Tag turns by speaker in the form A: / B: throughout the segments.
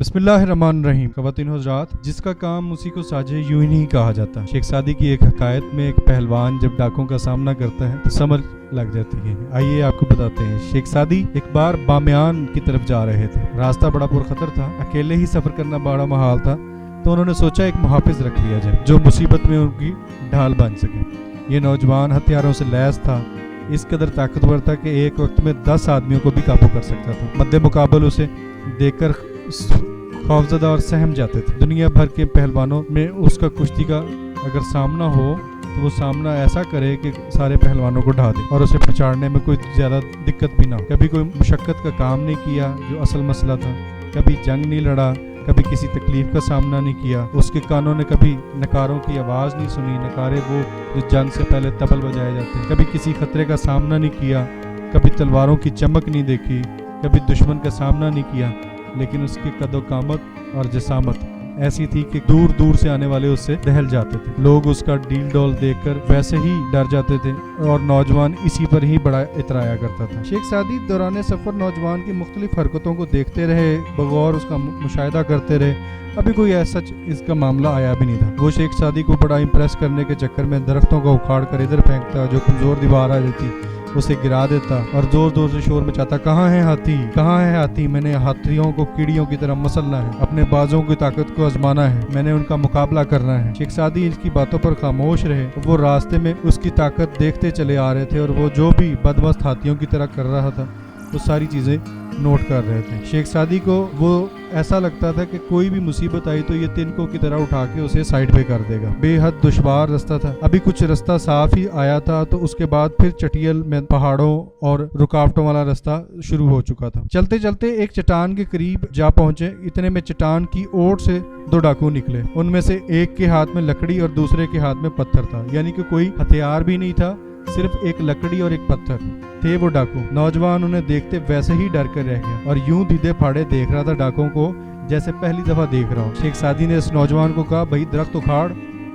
A: बिस्मिल्लाहिर्रहमानिर्रहीम। ख़वातीन हज़रात, जिसका काम उसी को साजे यूं ही नहीं कहा जाता। शेख सादी की एक हकायत में एक पहलवान जब डाकों का सामना करता है तो समझ लग जाती है। आइए आपको बताते हैं। शेख सादी एक बार बामियान की तरफ जा रहे थे। रास्ता बड़ा पुरखतर था, अकेले ही सफ़र करना बड़ा महाल था, तो उन्होंने सोचा एक मुहाफिज रख लिया जाए जो मुसीबत में उनकी ढाल बन सके। ये नौजवान हथियारों से लैस था, इस कदर ताकतवर था कि एक वक्त में 10 आदमियों को भी काबू कर सकता था। मद्दे मुकाबल उसे देखकर खौफजदा और सहम जाते थे। दुनिया भर के पहलवानों में उसका कुश्ती का अगर सामना हो तो वो सामना ऐसा करे कि सारे पहलवानों को ढा दे और उसे पछाड़ने में कोई ज़्यादा दिक्कत भी ना हो। कभी कोई मुशक्क़त का काम नहीं किया जो असल मसला था, कभी जंग नहीं लड़ा, कभी किसी तकलीफ का सामना नहीं किया। उसके कानों ने कभी नकारों की आवाज़ नहीं सुनी, नकारे वो जो जंग से पहले तबल बजाए जाते हैं। कभी किसी खतरे का सामना नहीं किया, कभी तलवारों की चमक नहीं देखी, कभी दुश्मन का सामना नहीं किया। लेकिन उसकी कदो-कामत और जसामत ऐसी थी कि दूर दूर से आने वाले उससे दहल जाते थे। लोग उसका डील डॉल देखकर वैसे ही डर जाते थे और नौजवान इसी पर ही बड़ा इतराया करता था। शेख सादी दौरान सफ़र नौजवान की मुख्तलिफ हरकतों को देखते रहे, बगौर उसका मुशाहिदा करते रहे। अभी कोई ऐसा इसका मामला आया भी नहीं था। वो शेख सादी को बड़ा इम्प्रेस करने के चक्कर में दरख्तों को उखाड़ कर इधर फेंकता, जो कमज़ोर दीवार आ जाती उसे गिरा देता और जोर जोर से शोर मचाता, कहाँ है हाथी, कहाँ है हाथी, मैंने हाथियों को कीड़ियों की तरह मसलना है, अपने बाजों की ताकत को आजमाना है, मैंने उनका मुकाबला करना है। शेख सादी इसकी बातों पर खामोश रहे। वो रास्ते में उसकी ताकत देखते चले आ रहे थे और वो जो भी बदमस्त हाथियों की तरह कर रहा था वो सारी चीज़ें नोट कर रहे थे। शेख सादी को वो ऐसा लगता था कि कोई भी मुसीबत आई तो ये तिनकों की तरह उठा के उसे साइड पे कर देगा। बेहद दुश्वार रास्ता था। अभी कुछ रास्ता साफ ही आया था तो उसके बाद फिर चटियल में पहाड़ों और रुकावटों वाला रास्ता शुरू हो चुका था। चलते चलते एक चट्टान के करीब जा पहुंचे। इतने में चट्टान की ओट से 2 डाकू निकले। उनमें से एक के हाथ में लकड़ी और दूसरे के हाथ में पत्थर था, यानी कि कोई हथियार भी नहीं था, सिर्फ एक लकड़ी और एक पत्थर थे वो डाकू। नौजवान उन्हें देखते वैसे ही डर कर रह गया और यूं धीरे फाड़े देख रहा था डाकुओं को जैसे पहली दफा देख रहा हूँ। शेख सादी ने इस नौजवान को कहा, भाई दरख्त उखाड़,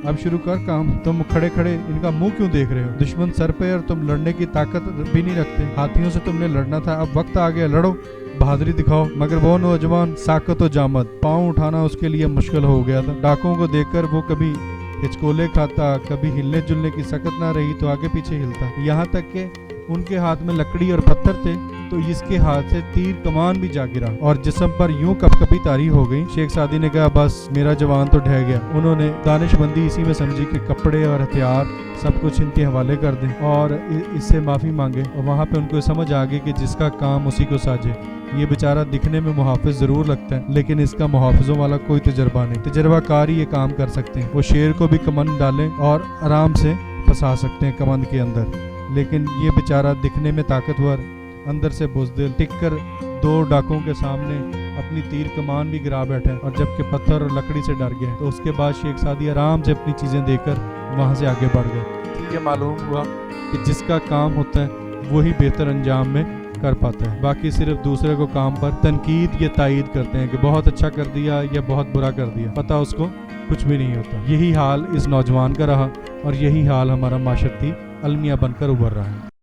A: अब शुरू कर काम। तुम खड़े खड़े इनका मुंह क्यों देख रहे हो? दुश्मन सर पे और तुम लड़ने की ताकत भी नहीं रखते। हाथियों से तुमने लड़ना था, अब वक्त आ गया, लड़ो, बहादुरी दिखाओ। मगर वो नौजवान साकत व जामद, पाँव उठाना उसके लिए मुश्किल हो गया था। डाकुओं को देखकर वो कभी हिचकोले खाता, कभी हिलने जुलने की सकत ना रही तो आगे पीछे हिलता। यहाँ तक के उनके हाथ में लकड़ी और पत्थर थे तो इसके हाथ से तीर कमान भी जा गिरा और जिस्म पर यूं कपकपी तारी हो गई। शेख सादी ने कहा, बस मेरा जवान तो ढह गया। उन्होंने दानिशमंदी इसी में समझी कि कपड़े और हथियार सब कुछ इनके हवाले कर दें और इससे माफ़ी मांगे। और वहाँ पे उनको समझ आ गई कि जिसका काम उसी को साजे। ये बेचारा दिखने में मुहाफिज ज़रूर लगता है लेकिन इसका मुहाफिजों वाला कोई तजर्बा नहीं। तजर्बाकार ही ये काम कर सकते हैं। वो शेर को भी कमंद डालें और आराम से फंसा सकते हैं कमंद के अंदर, लेकिन ये बेचारा दिखने में ताकतवर, अंदर से बुज़दिल, टिककर 2 डाकुओं के सामने अपनी तीर कमान भी गिरा बैठा है और जबकि पत्थर और लकड़ी से डर गए। तो उसके बाद शेख सादी आराम से अपनी चीज़ें देकर वहाँ से आगे बढ़ गए। ये मालूम हुआ कि जिसका काम होता है वही बेहतर अंजाम में कर पाता है। बाकी सिर्फ दूसरे को काम पर तनकीद या तायीद करते हैं कि बहुत अच्छा कर दिया या बहुत बुरा कर दिया, पता उसको कुछ भी नहीं होता। यही हाल इस नौजवान का रहा और यही हाल हमारा माशरती अलमिया बनकर उभर रहा है।